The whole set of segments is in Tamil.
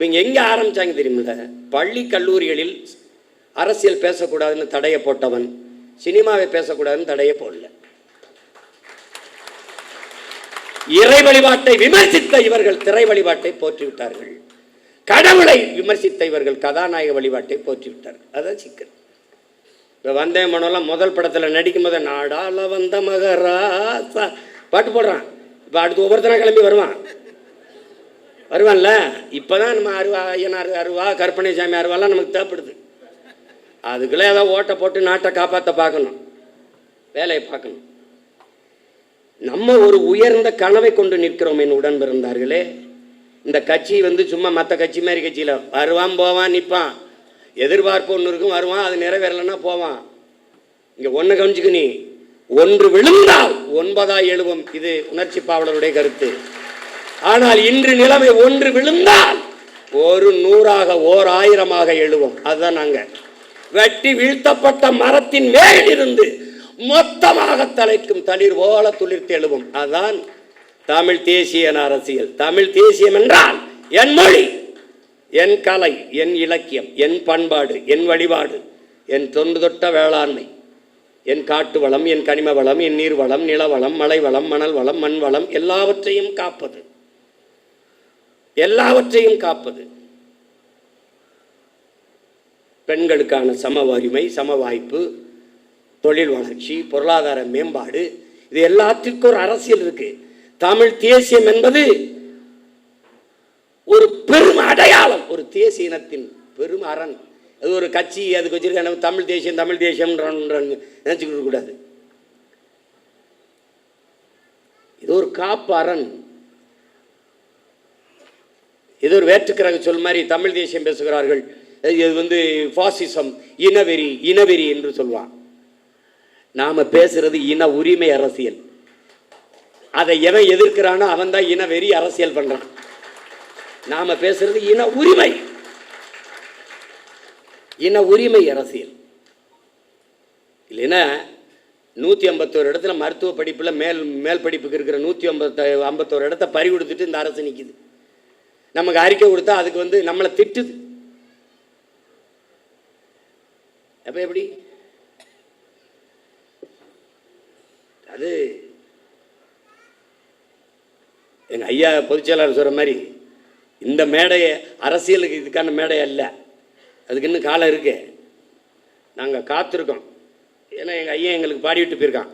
இவங்க எங்கே ஆரம்பித்தாங்க தெரியுமில்ல? பள்ளி கல்லூரிகளில் அரசியல் பேசக்கூடாதுன்னு தடையை போட்டவன் சினிமாவை பேசக்கூடாதுன்னு தடையை போடல. இறை வழிபாட்டை விமர்சித்த இவர்கள் திரை வழிபாட்டை போற்றிவிட்டார்கள். கடவுளை விமர்சித்த இவர்கள் கதாநாயக வழிபாட்டை போற்றிவிட்டார்கள். அதான் சிக்கல். இப்போ வந்தே மனோலாம் முதல் படத்தில் நடிக்கும் போது நாடால வந்த மகராசா பாட்டு போடுறான். இப்போ அடுத்து ஒவ்வொருத்தனா கிளம்பி வருவான்ல. இப்போ தான் நம்ம அருவா ஐயனார் அருவா கற்பனை சாமி அருவாலாம் நமக்கு தேவைப்படுது. அதுக்குள்ளே ஏதாவது ஓட்டை போட்டு நாட்டை காப்பாற்ற பார்க்கணும், வேலையை பார்க்கணும். நம்ம ஒரு உயர்ந்த கனவை கொண்டு நிற்கிறோம் என் உடன் பிறந்தார்களே. இந்த கட்சி சும்மா மற்ற கட்சி மாதிரி கட்சியில் வருவான் போவான் நிற்பான், எதிர்பார்ப்பு ஒன்று இருக்கும், வருவான், அது நிறைவேறலைன்னா போவான். இங்கே ஒன்று கவனிச்சுக்கு, நீ ஒன்று விழுந்தால் 9 எழுவும். இது உணர்ச்சி பாவலருடைய கருத்து. ஆனால் இன்று நிலைமை ஒன்று விழுந்தால் ஒரு 100 ஓர் 1000 எழுவோம். அதுதான் நாங்கள் வெட்டி வீழ்த்தப்பட்ட மரத்தின் மேல் இருந்து மொத்தமாக தலைக்கும் தளிர் போல துளிர்த்து எழுவும். அதுதான் தமிழ் தேசிய அரசியல். தமிழ் தேசியம் என்றால் என் மொழி, என் கலை, என் இலக்கியம், என் பண்பாடு, என் வழிபாடு, என் தொன்று தொட்ட வேளாண்மை, என் காட்டு வளம், என் கனிம வளம், என் நீர் வளம், நிலவளம், மலை வளம், மணல் வளம், மண் வளம், எல்லாவற்றையும் காப்பது, எல்லாவற்றையும் காப்பது. பெண்களுக்கான சம உரிமை, சம வாய்ப்பு, தொழில் வளர்ச்சி, பொருளாதார மேம்பாடு, இது எல்லாத்திற்கும் ஒரு அரசியல் இருக்கு. தமிழ் தேசியம் என்பது ஒரு பெரும் அடையாளம், ஒரு தேசிய இனத்தின் பெரும் அரண். அது ஒரு கட்சி அதுக்கு வச்சிருக்க தமிழ் தேசியம் தமிழ் தேசியம் நினைச்சுக்கிட்டு கூடாது. இது ஒரு காப்பு அரண். இது ஒரு வேற்றுக்கிரக சொல் மாதிரி தமிழ் தேசியம் பேசுகிறார்கள். இது பாசிசம், இனவெறி, இனவெறி என்று சொல்லுவான். நாம பேசுறது இன உரிமை அரசியல். அதை எவன் எதிர்க்கிறானோ அவன் தான் இனவெறி அரசியல் பண்றான். நாம பேசுறது இன உரிமை, இன உரிமை அரசியல். இல்லைன்னா 151 இடத்துல மருத்துவ படிப்புல மேல் படிப்புக்கு இருக்கிற 151 இடத்த பறி கொடுத்துட்டு இந்த அரசு நிற்குது. நமக்கு அறிக்கை கொடுத்தா அதுக்கு நம்மளை திட்டுது. அப்ப எப்படி? அது எங்க ஐயா பொதுச்செயலாளர் சொல்ற மாதிரி இந்த மேடையை அரசியலுக்கு இதுக்கான மேடை அல்ல. அதுக்கு இன்னும் காலம் இருக்கு. நாங்கள் காத்திருக்கோம். ஏன்னா எங்கள் ஐயா எங்களுக்கு பாடிவிட்டு போயிருக்கான்,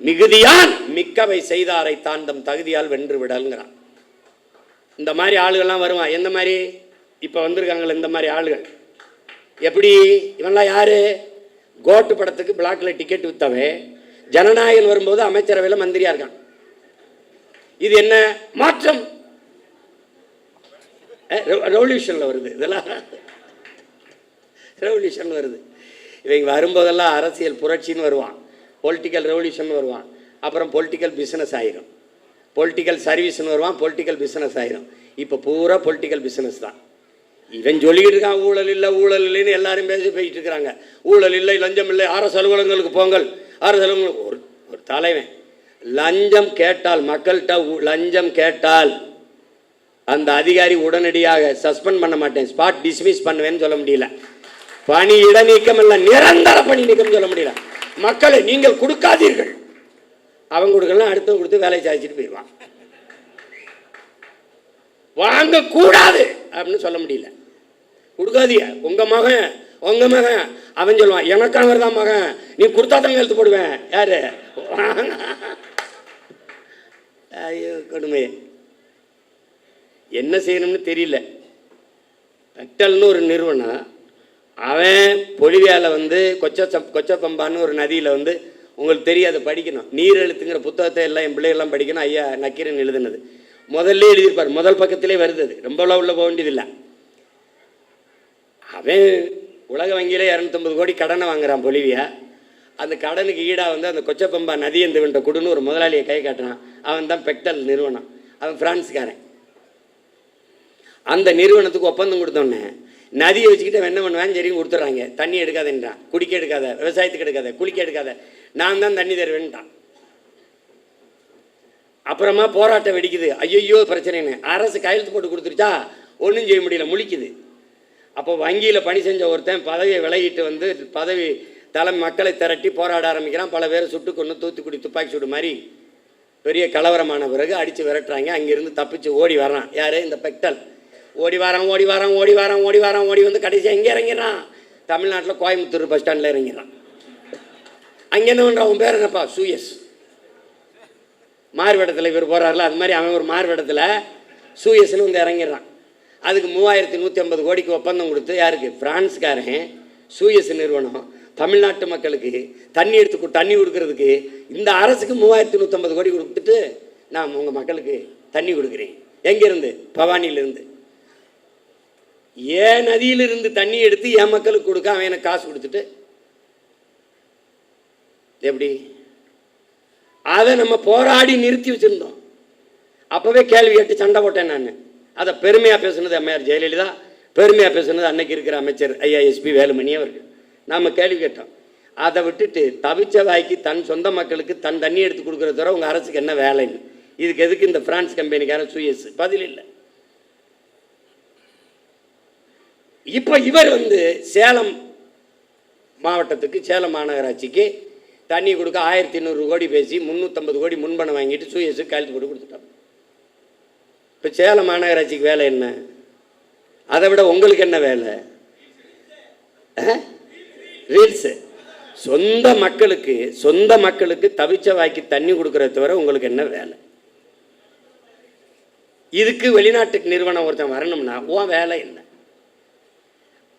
மிகுதியான் மிக்கவை செய்தாரை தாண்டம் தகுதியால் வென்று விடல்ங்கிறான். இந்த மாதிரி ஆளுகள்லாம் வருவான். எந்த மாதிரி இப்போ வந்திருக்காங்களே இந்த மாதிரி ஆளுகள். எப்படி? இவன்லாம் யாரு? கோட்டு படத்துக்கு பிளாக்ல டிக்கெட் வித்தவன் ஜனநாயகன் வரும்போது அமைச்சரவையில் மந்திரியா இருக்கான். இது என்ன மாற்றம்? ரெவல்யூஷன்ல வருது. இதெல்லாம் ரெவல்யூஷன் வருது. இவங்க வரும்போதெல்லாம் அரசியல் புரட்சின்னு வருவான், பொலிட்டிக்கல் ரெவல்யூஷன் வருவான், அப்புறம் பொலிட்டிக்கல் பிஸ்னஸ் ஆயிரும், பொலிட்டிக்கல் சர்வீஸ்னு வருவான், பொலிட்டிக்கல் பிஸ்னஸ் ஆயிரும். இப்போ பூரா பொலிட்டிக்கல் பிஸ்னஸ் தான். இவன் சொல்லிக்கிட்டு இருக்கான் ஊழல் இல்லை ஊழல் இல்லைன்னு எல்லாரும் போயிட்டு இருக்கிறாங்க. ஊழல் இல்லை, லஞ்சம் இல்லை, அரசு அலுவலகங்களுக்கு போங்கள், அரசு அலுவலகம். ஒரு தலைவன் லஞ்சம் கேட்டால், மக்கள்கிட்ட லஞ்சம் கேட்டால் அந்த அதிகாரி உடனடியாக சஸ்பெண்ட் பண்ண மாட்டேன், ஸ்பாட் டிஸ்மிஸ் பண்ணுவேன்னு சொல்ல முடியல. பணி இடைநீக்கம் இல்லை, நிரந்தர பணி நீக்கம் சொல்ல முடியல. மக்களை நீங்கள் கொடுக்காதீர்கள், அவங்க கொடுக்கலாம், அடுத்தவங்க கொடுத்து வேலையை சாதிச்சுட்டு போயிடுவான். வாங்க கூடாது அப்படின்னு சொல்ல முடியல. கொடுக்காதீங்க, உங்க மகன் அவன் சொல்லுவான், எனக்கு அவர் தான் மகன், நீ கொடுத்தா தான் எழுத்து போடுவேன். யாரு? ஐயோ கொடுமை. என்ன செய்யணும்னு தெரியல. பெட்டல்னு ஒரு நிறுவனம், அவன் பொலிவியாவில் கொச்சப்பம்பான்னு ஒரு நதியில் உங்களுக்கு தெரியாது, படிக்கணும். நீர் எழுத்துங்கிற புத்தகத்தை எல்லாம் என் பிள்ளைகள்லாம் படிக்கணும். ஐயா நக்கீரன் எழுதுனது முதல்ல எழுதியிருப்பார், முதல் பக்கத்திலே வருது. ரொம்ப உள்ள போக வேண்டியதில்லை. அவன் உலக வங்கியிலே 250 கோடி கடனை வாங்குறான் பொலிவியா. அந்த கடனுக்கு ஈடாக அந்த கொச்சப்பம்பா நதி எந்த கொடுன்னு ஒரு முதலாளியை கை காட்டுறான். அவன் தான் பெக்டல் நிறுவனம். அவன் பிரான்ஸ்காரன். அந்த நிறுவனத்துக்கு ஒப்பந்தம் கொடுத்தோன்னே நதியை வச்சுக்கிட்டு என்ன பண்ணுவேன், சரின்னு கொடுத்துட்றாங்க. தண்ணி எடுக்காதேன்றான், குடிக்க எடுக்காத, விவசாயத்துக்கு எடுக்காத, குளிக்க எடுக்காத, நான் தான் தண்ணி தருவேன்ட்டான். அப்புறமா போராட்டம் வெடிக்குது. ஐயோ பிரச்சனைன்னு அரசு கையெழுத்து போட்டு கொடுத்துருச்சா, ஒன்றும் செய்ய முடியல, முழிக்குது. அப்போ வங்கியில் பணி செஞ்ச ஒருத்தன் பதவியை விலகிட்டு வந்து பதவி தலைமை மக்களை திரட்டி போராட ஆரம்பிக்கிறான். பல பேரை சுட்டு கொண்டு தூத்துக்குடி துப்பாக்கி சூடு மாதிரி பெரிய கலவரமான பிறகு அடித்து விரட்டுறாங்க. அங்கேருந்து தப்பிச்சு ஓடி வரான். யார்? இந்த பெக்டல். ஓடி வந்து கடைசியாக எங்கே இறங்கிறான்? தமிழ்நாட்டில் கோயம்புத்தூர் பஸ் ஸ்டாண்டில் இறங்கிறான். அங்கே என்ன பண்ணுறான்? அவன் பேர் என்னப்பா? சூயஸ். மார்வேடத்தில் இவர் போகிறார்ல, அது மாதிரி அவன் ஒரு மார்வேடத்தில் சூயஸ்ன்னு வந்து இறங்கிடுறான். அதுக்கு 3150 கோடிக்கு ஒப்பந்தம் கொடுத்து, யாருக்கு? பிரான்ஸ்காரன் சூயஸ் நிறுவனம் தமிழ்நாட்டு மக்களுக்கு தண்ணி கொடுக்கறதுக்கு இந்த அரசுக்கு 3150 கோடி கொடுத்துட்டு நான் உங்கள் மக்களுக்கு தண்ணி கொடுக்குறேன். எங்கேருந்து? பவானியிலிருந்து. ஏன் நதியிலிருந்து தண்ணி எடுத்து என் மக்களுக்கு கொடுக்க அவன் எனக்கு காசு கொடுத்துட்டு எப்படி? அதை நம்ம போராடி நிறுத்தி வச்சுருந்தோம். அப்போவே கேள்வி கேட்டு சண்டை போட்டேன் நான். அதை பெருமையாக பேசுனது அம்மையார் ஜெயலலிதா, பெருமையாக பேசுனது அன்னைக்கு இருக்கிற அமைச்சர் ஐயா எஸ்பி வேலுமணி அவர்கள். நாம் கேள்வி கேட்டோம். அதை விட்டுட்டு தவிச்ச வாய்க்கு தன் சொந்த மக்களுக்கு தன் தண்ணி எடுத்து கொடுக்குறத தவிர உங்கள் அரசுக்கு என்ன வேலைன்னு, இதுக்கு எதுக்கு இந்த பிரான்ஸ் கம்பெனிக்கார சூயஸ்? பதில் இல்லை. இப்போ இவர் வந்து சேலம் மாவட்டத்துக்கு, சேலம் மாநகராட்சிக்கு தண்ணி கொடுக்க 1200 கோடி பேசி 350 கோடி முன்பணம் வாங்கிட்டு சூயஸுக்கு கையெழுத்து போட்டு கொடுத்துட்டாங்க. இப்போ சேலம் மாநகராட்சிக்கு வேலை என்ன? அதை விட உங்களுக்கு என்ன வேலை? ரீல்ஸு. சொந்த மக்களுக்கு தவிச்ச வாய்க்கு தண்ணி கொடுக்கறத தவிர உங்களுக்கு என்ன வேலை? இதுக்கு வெளிநாட்டுக்கு நிறுவனம் ஒருத்தன் வரணும்னா உன் வேலை என்ன?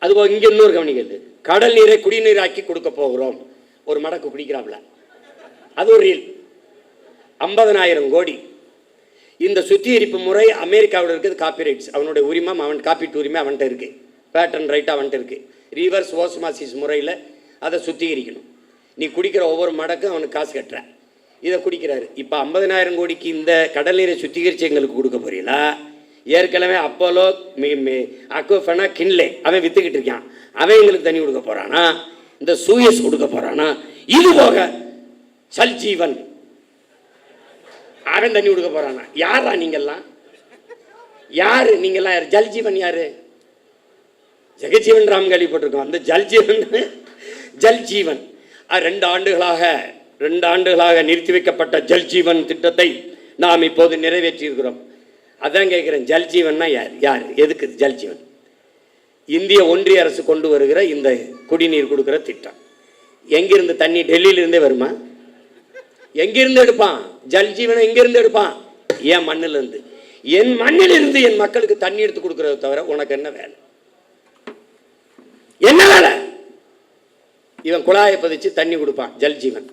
அதுபோல் இங்கே இன்னொரு கவனிக்கிறது, கடல் நீரை குடிநீராக்கி கொடுக்க போகிறோம். ஒரு மடக்கு குடிக்கிறாப்ல, அது ஒரு ரீல். 50,000 கோடி. இந்த சுத்திகரிப்பு முறை அமெரிக்காவில் இருக்குது. காப்பிரைட்ஸ் அவனுடைய உரிமை, அவன் காப்பீட்டு உரிமை அவன்கிட்ட இருக்குது. பேட்டன் ரைட் அவன்கிட்ட இருக்குது. ரிவர்ஸ் ஓஸ்மாசிஸ் முறையில் அதை சுத்திகரிக்கணும். நீ குடிக்கிற ஒவ்வொரு மடக்கும் அவனுக்கு காசு கட்டுற. இதை குடிக்கிறாரு. இப்போ 50,000 கோடிக்கு இந்த கடல் நீரை சுத்திகரித்து எங்களுக்கு கொடுக்க போறீங்களா? ஏற்கனவே அப்போலோ அக்வஃபனா கின்லே அவன் வித்துக்கிட்டு இருக்கான். அவன் எங்களுக்கு தண்ணி கொடுக்க போறானா? இந்த சூயஸ் கொடுக்க போறானா? இது போக ஜல்ஜீவன் அவன் தண்ணி கொடுக்க போறானா? யாரா நீங்கெல்லாம்? யாரு நீங்கெல்லாம்? யார்? ஜல்ஜீவன் யாரு? ஜெகஜீவன் ராம் கேள்விப்பட்டிருக்கோம். அந்த ஜல்ஜீவன் 2 ஆண்டுகளாக நிறுத்தி வைக்கப்பட்ட ஜல்ஜீவன் திட்டத்தை நாம் இப்போது நிறைவேற்றி இருக்கிறோம். அதான் கேட்குறேன், ஜல்ஜீவன்னா யார்? எதுக்கு ஜல்ஜீவன்? இந்திய ஒன்றிய அரசு கொண்டு வருகிற இந்த குடிநீர் கொடுக்குற திட்டம். எங்கிருந்து தண்ணி? டெல்லியிலிருந்தே வருமா? எங்கிருந்து எடுப்பான்? ஜல்ஜீவனை எங்கிருந்து எடுப்பான்? என் மண்ணிலிருந்து. என் மண்ணிலிருந்து என் மக்களுக்கு தண்ணி எடுத்து கொடுக்கறத தவிர உனக்கு என்ன வேலை? என்ன வேலை? இவன் குழாயை பதிச்சு தண்ணி கொடுப்பான், ஜல்ஜீவன்.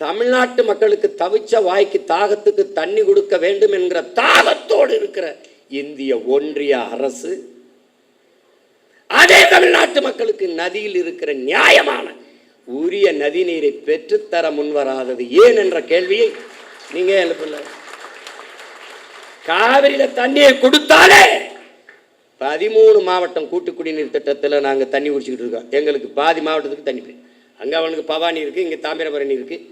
தமிழ்நாட்டு மக்களுக்கு தவிச்ச வாய்க்கு தாகத்துக்கு தண்ணி கொடுக்க வேண்டும் என்கிற தாகத்தோடு இருக்கிற இந்திய ஒன்றிய அரசு அதே தமிழ்நாட்டு மக்களுக்கு நதியில் இருக்கிற நியாயமான உரிய நதி நீரை பெற்றுத்தர முன்வராதது ஏன் என்ற கேள்வியை நீங்க எழுப்பல. காவிரியில தண்ணியை கொடுத்தாலே 13 மாவட்டம் கூட்டு குடிநீர் திட்டத்தில் நாங்கள் தண்ணி குடிச்சுக்கிட்டு இருக்கோம். எங்களுக்கு பாதி மாவட்டத்துக்கு தண்ணி போய் அங்கே அவனுக்கு பவானி இருக்குது, இங்கே தாமிரபரணி இருக்குது.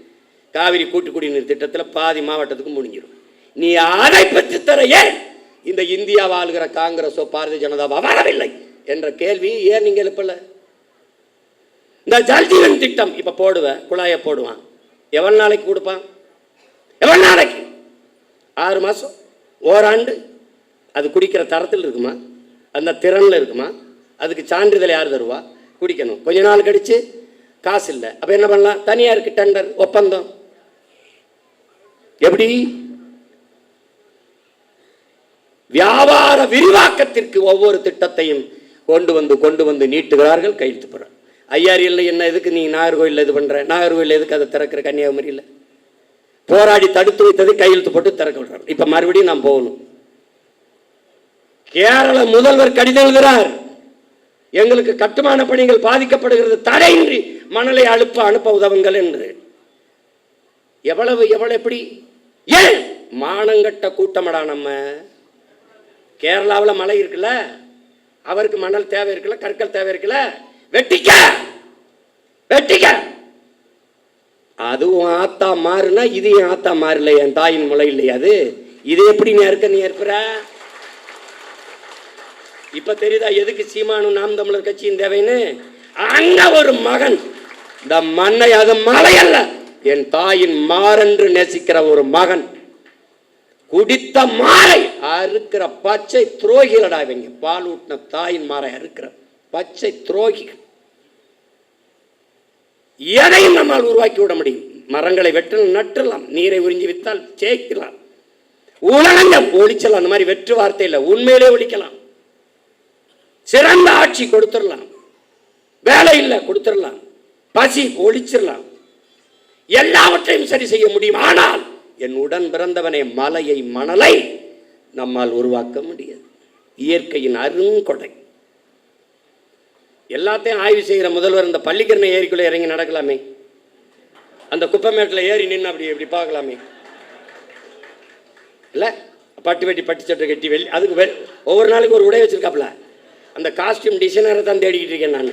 காவிரி கூட்டு குடிநீர் திட்டத்தில் பாதி மாவட்டத்துக்கு முடிஞ்சிடும். நீ அதை பெற்று தர ஏன் இந்த இந்தியா வாழ்கிற காங்கிரஸோ பாரதிய ஜனதாவோ வரவில்லை என்ற கேள்வி ஏன் நீங்கள் எழுப்பல? இந்த ஜல்ஜீவன் திட்டம் இப்போ போடுவேன், குழாயை போடுவான். எவ்வளவு நாளைக்கு கொடுப்பான்? எவ்வளவு நாளைக்கு? 6 மாதம், ஓராண்டு. அது குடிக்கிற தரத்தில் இருக்குமா? அந்த திறனில் இருக்குமா? அதுக்கு சான்றிதழ் யார் தருவா? குடிக்கணும். கொஞ்ச நாள் கழிச்சு காசு இல்லை. அப்போ என்ன பண்ணலாம்? தனியாருக்கு டெண்டர், ஒப்பந்தம். எப்படி? வியாபார விரிவாக்கத்திற்கு ஒவ்வொரு திட்டத்தையும் கொண்டு வந்து நீட்டுகிறார்கள், கையெழுத்து போடுற. ஐயாரியில் என்ன எதுக்கு நீ நாகர்கோவில் இது பண்ற? நாகர்கோவில் எதுக்கு அதை திறக்கிற? கன்னியாகுமரியில் போராடி தடுத்து வைத்தது கையெழுத்து போட்டு திறக்க விடுறாரு. இப்ப மறுபடியும் நாம் போகணும். கேரள முதல்வர் கடிதம் எழுதுகிறார், எங்களுக்கு கட்டுமான பணிகள் பாதிக்கப்படுகிறது, தடையின்றி மணலை அனுப்ப உதவுங்கள் என்று. எவ்வளவு எப்படி? ஏன் மானங்கட்ட கூட்டமடா நம்ம. கேரளாவில் மழை இருக்குல்ல, அவருக்கு மணல் தேவை இருக்குல்ல, கற்கள் தேவை இருக்குல்ல, வெட்டிக்க. அதுவும் ஆத்தா மாறுனா இது என் ஆத்தா மாறல, என் தாயின் முளை இல்லையா அது? இது எப்படி நீ ஏற்புற? இப்ப தெரியுதா எதுக்கு சீமானும் நாம் தமிழர் கட்சியின் தேவைன்னு? அங்க ஒரு மகன் இந்த மண்ணை, அது மலை அல்ல, என் தாயின் மாறென்று நேசிக்கிற ஒரு மகன் குடித்த மாறை அறுக்கிற பச்சை துரோகிகளடா இவங்க. பால் ஊட்டின தாயின் மாறை அறுக்கிற பச்சை துரோகிகள். எதையும் நம்மால் உருவாக்கி விட முடியும். மரங்களை வெட்டலாம், நட்டுலாம், நீரை உறிஞ்சி வித்தால் சேர்க்கலாம், உலகம் ஒழிச்சலாம். அந்த மாதிரி வெற்று வார்த்தை இல்லை, உண்மையிலே ஒழிக்கலாம். சிறந்த ஆட்சி கொடுத்துடலாம், வேலை இல்லை கொடுத்துடலாம், பசி ஒழிச்சிடலாம், எல்லாவற்றையும் சரி செய்ய முடியும். ஆனால் என் உடன் பிறந்தவனே மலையை மணலை நம்மால் உருவாக்க முடியாது. இயற்கையின் அருங்கொடை. எல்லாத்தையும் ஆய்வு செய்கிற முதல்வர் இந்த பள்ளிக்கரணை ஏரிக்குள்ளே இறங்கி நடக்கலாமே, அந்த குப்பைமேட்டில் ஏறி நின்று அப்படி இப்படி பார்க்கலாமே இல்லை? பட்டு வெட்டி பட்டு சட்டை கட்டி வெளி அதுக்கு ஒவ்வொரு நாளைக்கு ஒரு உடை வச்சிருக்காப்புல. அந்த காஸ்டியூம் டிசைனரை தான் தேடிக்கிட்டு இருக்கேன் நான்.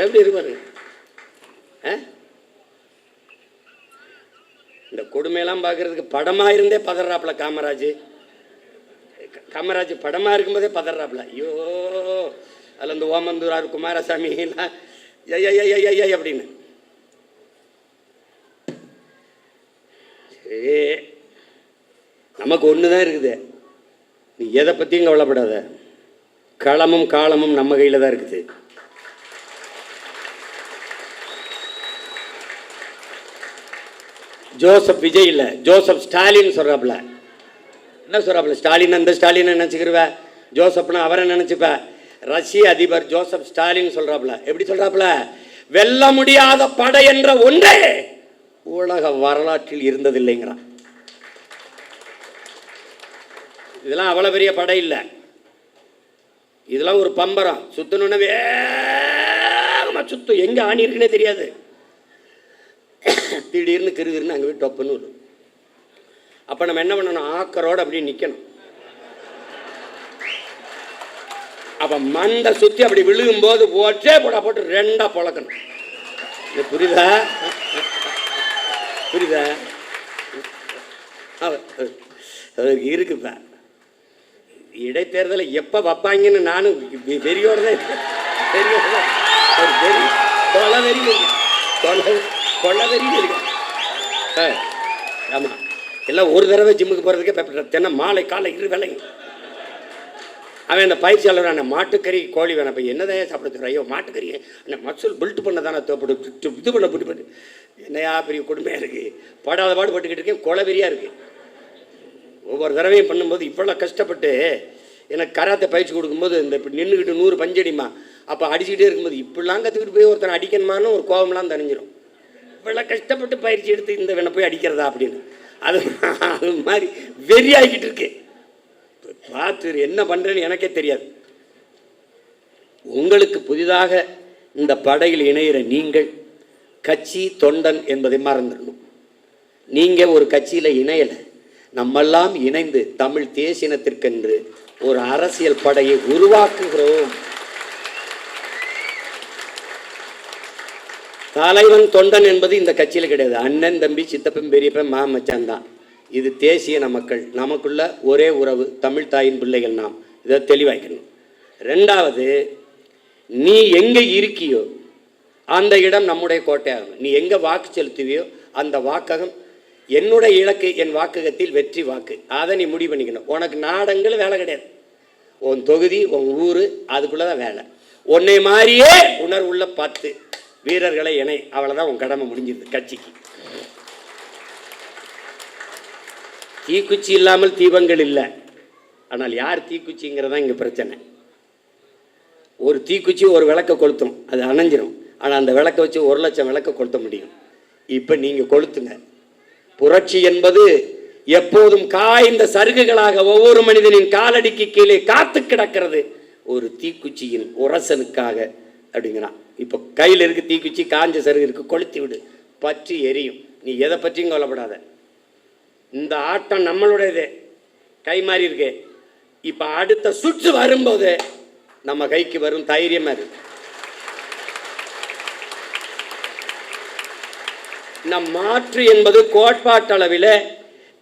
எப்படி இருப்பாரு? இந்த கொடுமையெல்லாம் பார்க்கறதுக்கு படமாக இருந்தே பதறாப்புல காமராஜ். காமராஜ் படமாக இருக்கும்போதே பதறாப்புல. ஐயோ, அதில் இந்த ஓமந்தூரார் குமாரசாமி எல்லாம் ஐயா அப்படின்னு. நமக்கு ஒன்று தான் இருக்குது, நீ எதை பற்றியும் கவலைப்படாத. களமும் காலமும் நம்ம கையில் தான் இருக்குது. ஜோசப் விஜய் இல்லை, ஜோசப் ஸ்டாலின் சொல்கிறாப்புல. என்ன சொல்கிறாப்புல? ஸ்டாலின் அந்த ஸ்டாலினை நினச்சிக்கிருவ, ஜோசப்னா அவரை நினச்சிப்ப. ரஷ்ய அதிபர் ஜோசப் ஸ்டாலின் சொல்கிறாப்புல. எப்படி சொல்கிறாப்புல? வெல்ல முடியாத படை என்ற ஒன்றே உலக வரலாற்றில் இருந்ததில்லைங்கிறான். இதெல்லாம் அவ்வளோ பெரிய படை இல்லை, இதெல்லாம் ஒரு பம்பரம். சுத்தணுன்னு வேகமாக சுத்தம், எங்கே ஆணி இருக்குன்னே தெரியாது. திடீர்னு கிருகிருன்னு அங்கே போய் டொப்புன்னு வரும். அப்போ நம்ம என்ன பண்ணணும்? ஆக்கரோடு அப்படியே நிற்கணும். அப்போ மண்டை சுற்றி அப்படி விழுகும்போது ஒற்றே போட்டு ரெண்டாக பொழக்கணும். இது புரியுதா? புரியுதா? இருக்குப்பா. இடைத்தேர்தலை எப்போ வைப்பாங்கன்னு நானும் வெறியோடு தான் கொள்ளவெறின்னு இருக்கேன். ஆமாம், எல்லாம் ஒரு தடவை ஜிம்முக்கு போகிறதுக்கே தென்னை மாலை காலை இரு வேலைங்க. அவன் அந்த பயிற்சியாளர் அந்த மாட்டுக்கறி கோழி வேணாம், இப்போ என்னதான் சாப்பிட? ஐயோ மாட்டுக்கறி அந்த மசூல் பில்ட் பண்ண தானே தேவைப்படும், இது பண்ண போட்டு என்னையா பெரிய கொடுமையாக இருக்குது. படாத பாடு பட்டுக்கிட்டு இருக்கேன், கொலவெறியாக இருக்குது. ஒவ்வொரு தடவையும் பண்ணும்போது இவ்வளோ கஷ்டப்பட்டு எனக்கு கராத்தை பயிற்சி கொடுக்கும்போது இந்த இப்போ நின்றுக்கிட்டு 100 பஞ்சடிமா, அப்போ அடிச்சுக்கிட்டே இருக்கும்போது இப்படிலாம் கற்றுக்கிட்டு போய் ஒருத்தனை அடிக்கணுமான்னு ஒரு கோபம்லாம் தணிஞ்சிடும். இவ்வளோ கஷ்டப்பட்டு பயிற்சி எடுத்து இந்த வேணை போய் அடிக்கிறதா அப்படின்னு அது மாதிரி வெறி ஆகிக்கிட்டு இருக்கு. பார்த்து என்ன பண்ணுறேன்னு எனக்கே தெரியாது. உங்களுக்கு புதிதாக இந்த படையில் இணைகிற நீங்கள் கட்சி தொண்டன் என்பதை மறந்துடணும். நீங்கள் ஒரு கட்சியில் இணையலை, நம்மெல்லாம் இணைந்து தமிழ் தேசியனத்திற்கென்று ஒரு அரசியல் படையை உருவாக்குகிறோம். தலைவன் தொண்டன் என்பது இந்த கட்சியில் கிடையாது. அண்ணன் தம்பி சித்தப்பன் பெரியப்பன் மாமச்சான் தான். இது தேசிய மக்கள், நமக்குள்ள ஒரே உறவு, தமிழ் தாயின் பிள்ளைகள் நாம். இதை தெளிவாக்கணும். ரெண்டாவது, நீ எங்கே இருக்கியோ அந்த இடம் நம்முடைய கோட்டையாகும். நீ எங்கே வாக்கு செலுத்துவியோ அந்த வாக்ககம் என்னுடைய இலக்கு, என் வாக்ககத்தில் வெற்றி வாக்கு. அதை நீ முடிவு பண்ணிக்கணும். உனக்கு நாடங்கள் வேலை கிடையாது. உன் தொகுதி, உன் ஊர், அதுக்குள்ளே தான் வேலை. உன்னை மாதிரியே உணர்வுள்ள 10 வீரர்களை இணை, அவ்வளோதான் உன் கடமை முடிஞ்சிருது கட்சிக்கு. தீக்குச்சி இல்லாமல் தீபங்கள் இல்லை. ஆனால் யார் தீக்குச்சிங்கிறதான் இங்கே பிரச்சனை. ஒரு தீக்குச்சி ஒரு விளக்க கொளுத்தும், அது அணைஞ்சிரும். ஆனால் அந்த விளக்க வச்சு 1 லட்சம் விளக்க கொளுத்த முடியும். இப்போ நீங்கள் கொளுத்துங்க. புரட்சி என்பது எப்போதும் காய்ந்த சருகுகளாக ஒவ்வொரு மனிதனின் காலடிக்கு கீழே காத்து கிடக்கிறது ஒரு தீக்குச்சியின் உரசனுக்காக அப்படிங்கிறான். இப்போ கையில் இருக்கு தீக்குச்சி, காஞ்ச சருகு இருக்கு, கொளுத்தி விடு, பற்றி எரியும். நீ எதை பற்றியும் கவலைப்படாத. இந்த ஆட்டம் நம்மளுடையது, கை மாறி இருக்கு. இப்போ அடுத்த சுற்று வரும்போது நம்ம கைக்கு வரும் தைரியமா இருக்கு. நம் மாற்று என்பது கோட்பாட்டளவில்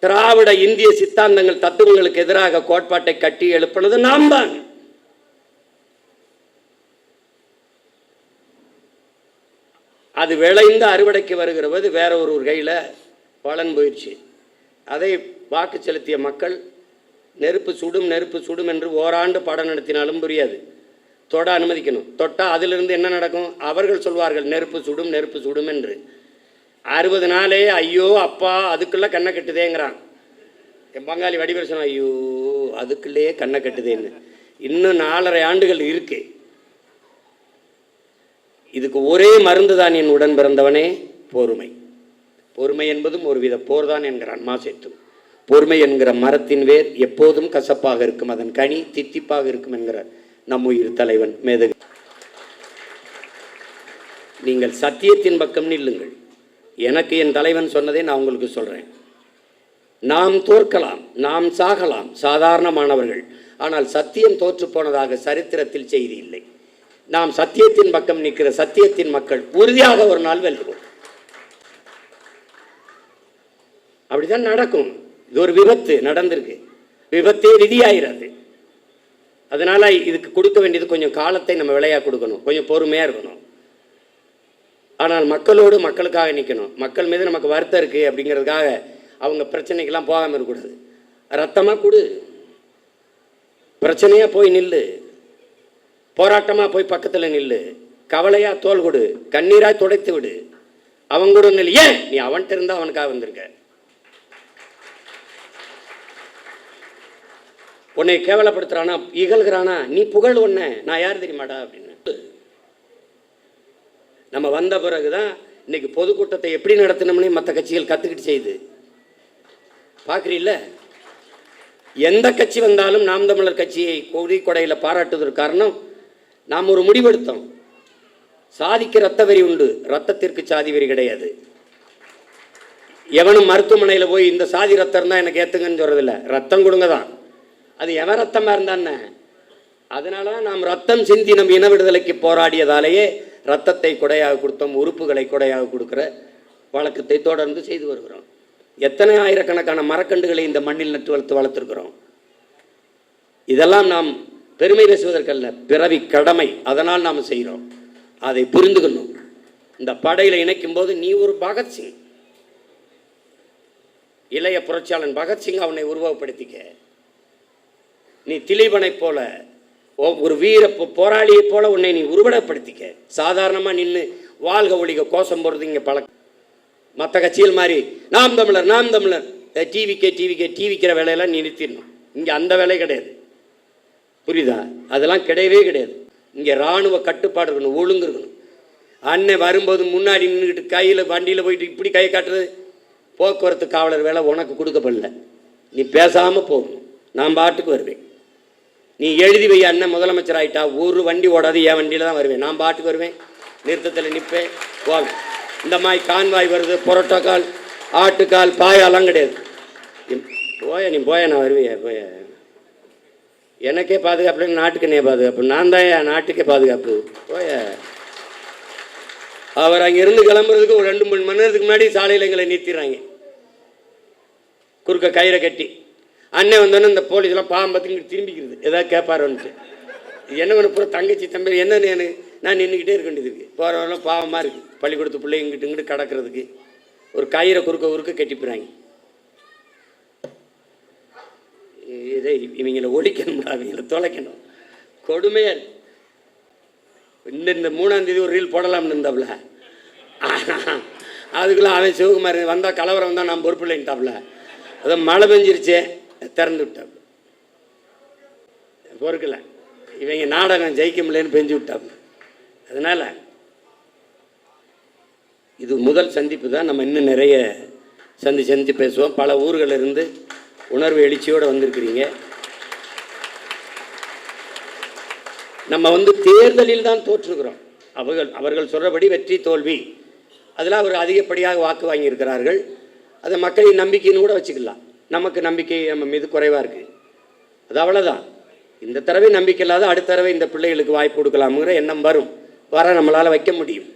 திராவிட இந்திய சித்தாந்தங்கள் தத்துவங்களுக்கு எதிராக கோட்பாட்டை கட்டி எழுப்பினது நாம் தான். அது விளைந்த அறுவடைக்கு வருகிற போது வேற ஒரு கையில் பலன் போயிடுச்சு. அதை வாக்கு செலுத்திய மக்கள் நெருப்பு சுடும் நெருப்பு சுடும் என்று ஓராண்டு பாடம் நடத்தினாலும் புரியாது. தொட அனுமதிக்கணும். தொட்டால் அதிலிருந்து என்ன நடக்கும்? அவர்கள் சொல்வார்கள் நெருப்பு சுடும் நெருப்பு சுடும் என்று. 60 நாளே ஐயோ அப்பா அதுக்குள்ளே கண்ணை கட்டுதேங்கிறான். என் பங்காளி வடிவரசன் ஐயோ அதுக்குள்ளேயே கண்ணை கட்டுதேன்னு. இன்னும் 4.5 ஆண்டுகள் இருக்கு. இதுக்கு ஒரே மருந்து தான் என் உடன் பிறந்தவனே, பொறுமை. பொறுமை என்பதும் ஒரு வித போர்தான் என்கிறான் மாசேத்து. பொறுமை என்கிற மரத்தின் வேர் எப்போதும் கசப்பாக இருக்கும், அதன் கனி தித்திப்பாக இருக்கும் என்கிறார் நம் உயிர் தலைவன் மேதகு. நீங்கள் சத்தியத்தின் பக்கம் நில்லுங்கள். எனக்கு என் தலைவன் சொன்னதை நான் உங்களுக்கு சொல்றேன். நாம் தோற்கலாம், நாம் சாகலாம், சாதாரணமானவர்கள். ஆனால் சத்தியம் தோற்று போனதாக சரித்திரத்தில் செய்தி இல்லை. நாம் சத்தியத்தின் பக்கம் நிற்கிற சத்தியத்தின் மக்கள் உறுதியாக ஒரு நாள் வெல்லுவோம். அப்படிதான் நடக்கும். இது ஒரு விபத்து நடந்திருக்கு, விபத்தே விதியாயிராது. அதனால இதுக்கு கொடுக்க வேண்டியது கொஞ்சம் காலத்தை நம்ம விலையா கொடுக்கணும், கொஞ்சம் பொறுமையா இருக்கணும். ஆனால் மக்களோடு மக்களுக்காக நிற்கணும். மக்கள் மீது நமக்கு வருத்தம் இருக்கு அப்படிங்கிறதுக்காக அவங்க பிரச்சனைக்கெல்லாம் போகாமல் இருக்கக்கூடாது. ரத்தமாக கொடு, பிரச்சனையாக போய் நில்லு, போராட்டமாக போய் பக்கத்தில் நில்லு, கவலையாக தோல் கொடு, கண்ணீராக துடைத்து விடு, அவங்க கூட நில்லு. ஏன் நீ அவன்கிட்ட இருந்தால் அவனுக்காக வந்திருக்க. உன்னை கேவலப்படுத்துறானா இகழ்கிறானா நீ புகழ் ஒன்ன, நான் யார் தெரியுமாடா அப்படின்னு. நம்ம வந்த பிறகுதான் இன்னைக்கு பொதுக்கூட்டத்தை எப்படி நடத்தணும்னு மற்ற கட்சிகள் கற்றுக்கிட்டு செய்யுது. பார்க்குறீல்ல, எந்த கட்சி வந்தாலும் நாம் தமிழர் கட்சியை கொடி கொடையில் பாராட்டுவதற்கு காரணம் நாம் ஒரு முடிவெடுத்தோம். சாதிக்கு ரத்த வெறி உண்டு, ரத்தத்திற்கு சாதி வெறி கிடையாது. எவனும் மருத்துவமனையில் போய் இந்த சாதி ரத்தம் இருந்தால் எனக்கு ஏற்றுங்கன்னு சொல்றதில்ல, ரத்தம் கொடுங்க தான். அது எவன் ரத்தமாக இருந்தான்னு. அதனால தான் நாம் ரத்தம் சிந்தி நம் இன விடுதலைக்கு போராடியதாலேயே ரத்தத்தை கொடையாக கொடுத்தோம், உறுப்புகளை கொடையாக கொடுக்குற வழக்கத்தை தொடர்ந்து செய்து வருகிறோம். எத்தனை ஆயிரக்கணக்கான மரக்கண்டுகளை இந்த மண்ணில் நட்டு வளர்த்துருக்கிறோம். இதெல்லாம் நாம் பெருமை பேசுவதற்கல்ல, பிறவி கடமை. அதனால் நாம் செய்கிறோம். அதை புரிந்துக்கணும். இந்த படையில் இணைக்கும் போது நீ ஒரு பகத்சிங், இளைய புரட்சியாளன் பகத்சிங், அவனை உருவகப்படுத்திக்க. நீ திலீபனை போல ஒரு வீர போராளியை போல உன்னை நீ உருவகப்படுத்திக்க. சாதாரணமாக நின்று வாழ்க ஒழிக கோஷம் போடுறது இங்கே பழக்கம். மற்ற கட்சிகள் மாதிரி நாம் தமிழர் நாம் தமிழர் டிவிக்கிற வேலையெல்லாம் நீ நிறுத்திடணும். இங்கே அந்த வேலை கிடையாது, புரியுதா? அதெல்லாம் கிடையவே கிடையாது. இங்கே இராணுவ கட்டுப்பாடு இருக்கணும், ஒழுங்கு இருக்கணும். அண்ணன் வரும்போது முன்னாடி நின்றுக்கிட்டு கையில் வண்டியில் போயிட்டு இப்படி கை காட்டுறது போக்குவரத்து காவலர் வேலை உனக்கு கொடுக்கப்படல. நீ பேசாமல் போகணும். நான் பாட்டுக்கு வருவேன். நீ எழுதி வை, அண்ணன் முதலமைச்சர் ஆகிட்டா ஒரு வண்டி ஓடாது, என் வண்டியில் தான் வருவேன். நான் பாட்டுக்கு வருவேன், நிறுத்தத்தில் நிற்பேன், போவேன். இந்த மாதிரி கான்வாய் வருது, புரோட்டோக்கால், ஆட்டுக்கால், பாயாலாம் கிடையாது. நீ போய நான் வருவேன். போய எனக்கே பாதுகாப்பு, நாட்டுக்கு நே பாதுகாப்பு. நான் தான் என் நாட்டுக்கே பாதுகாப்பு. போய அவர் அங்கிருந்து கிளம்புறதுக்கு ஒரு 2-3 மணி நேரத்துக்கு முன்னாடி சாலையில் எங்களை நிறுத்திடுறாங்க, குறுக்க கயிறை கட்டி. அண்ணன் வந்தோன்னே இந்த போலீஸ்லாம் பாம்பத்துக்கு திரும்பிக்கிறது, ஏதாவது கேட்பாரோன்ட்டு. என்ன பண்ண பூரா தங்கச்சி தம்பி என்னன்னு நான் நின்றுக்கிட்டே இருக்க வேண்டியது இருக்குது. போகிறவரெல்லாம் பாவமாக இருக்குது. பள்ளிக்கூடத்து பிள்ளை இங்கிட்டு கடக்கிறதுக்கு ஒரு கயிறை குறுக்க கட்டிப்புறாங்க. இதை இவங்களை ஒழிக்கணும், அவங்கள தொலைக்கணும். கொடுமையாக இருக்கு. இந்த 3ஆம் தேதி ஒரு ரீல் போடலாம்னு இருந்தாப்புல, அதுக்குள்ளே அவன் சிவகுமார் வந்தால் கலவரம் வந்தால் நான் பொறுப்பு இல்லைன்ட்டாப்புல. அதை மழை பெஞ்சிருச்சே திறந்து விட்டாப்புல, பொறுக்கலை. இவங்க நாடகம் ஜெயிக்க முடியலன்னு பெஞ்சு விட்டாப்புல. அதனால் இது முதல் சந்திப்பு தான். நம்ம இன்னும் நிறைய சந்தித்து பேசுவோம். பல ஊர்களில் இருந்து உணர்வு எழுச்சியோடு வந்திருக்கிறீங்க. நம்ம தேர்தலில் தான் தோற்றுக்கிறோம். அவர்கள் சொல்கிறபடி வெற்றி தோல்வி அதில் அவர் அதிகப்படியாக வாக்கு வாங்கியிருக்கிறார்கள். அதை மக்களின் நம்பிக்கைன்னு கூட வச்சுக்கலாம். நமக்கு நம்பிக்கை நம்ம மீது குறைவாக இருக்குது, அது அவ்வளோதான். இந்த தடவை நம்பிக்கை இல்லாத அடுத்த தடவை இந்த பிள்ளைகளுக்கு வாய்ப்பு கொடுக்கலாமுங்கிற எண்ணம் வரும், வர நம்மளால் வைக்க முடியும்.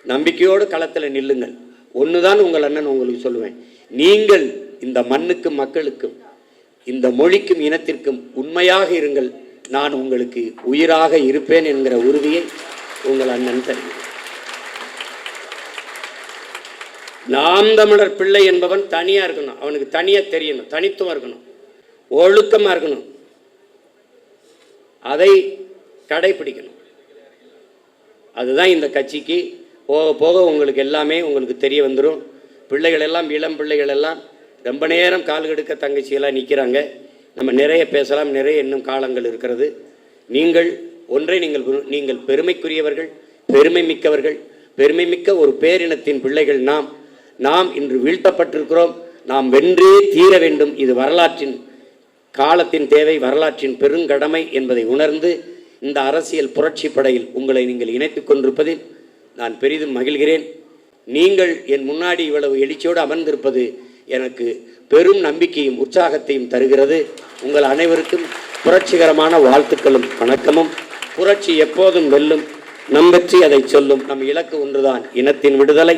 நம்பிக்கையோடு களத்தில் நில்லுங்கள். ஒன்று தான் உங்கள் அண்ணன் உங்களுக்கு சொல்லுவேன், நீங்கள் இந்த மண்ணுக்கும் மக்களுக்கும் இந்த மொழிக்கும் இனத்திற்கும் உண்மையாக இருங்கள். நான் உங்களுக்கு உயிராக இருப்பேன் என்கிற உறுதியை உங்கள் அண்ணன் தருகிறேன். நாம் தமிழர் பிள்ளை என்பவன் தனியாக இருக்கணும், அவனுக்கு தனியாக தெரியணும், தனித்துவம் இருக்கணும், ஒழுக்கமாக இருக்கணும், அதை கடைபிடிக்கணும். அதுதான் இந்த கட்சிக்கு போக போக உங்களுக்கு எல்லாமே உங்களுக்கு தெரிய வந்துடும். பிள்ளைகள் எல்லாம் இளம் பிள்ளைகள் எல்லாம் ரொம்ப நேரம் கால் கெடுக்க தங்கச்சியெல்லாம் நிற்கிறாங்க. நம்ம நிறைய பேசலாம், நிறைய இன்னும் காலங்கள் இருக்கிறது. நீங்கள் ஒன்றை நீங்கள் பெருமைக்குரியவர்கள், பெருமை மிக்கவர்கள், பெருமை மிக்க ஒரு பேரினத்தின் பிள்ளைகள். நாம் இன்று வீழ்த்தப்பட்டிருக்கிறோம். நாம் வென்றே தீர வேண்டும். இது வரலாற்றின் காலத்தின் தேவை, வரலாற்றின் பெருங்கடமை என்பதை உணர்ந்து இந்த அரசியல் புரட்சி படையில் உங்களை நீங்கள் இணைத்துக் கொண்டிருப்பதில் நான் பெரிதும் மகிழ்கிறேன். நீங்கள் என் முன்னாடி இவ்வளவு எழுச்சியோடு அமர்ந்திருப்பது எனக்கு பெரும் நம்பிக்கையும் உற்சாகத்தையும் தருகிறது. உங்கள் அனைவருக்கும் புரட்சிகரமான வாழ்த்துக்களும் வணக்கமும். புரட்சி எப்போதும் வெல்லும், நம் வெற்றி அதை சொல்லும். நம் இலக்கு ஒன்றுதான், இனத்தின் விடுதலை.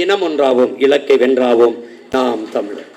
இனம் ஒன்றாவோம், இலக்கை வென்றாவோம். நாம் தமிழர்.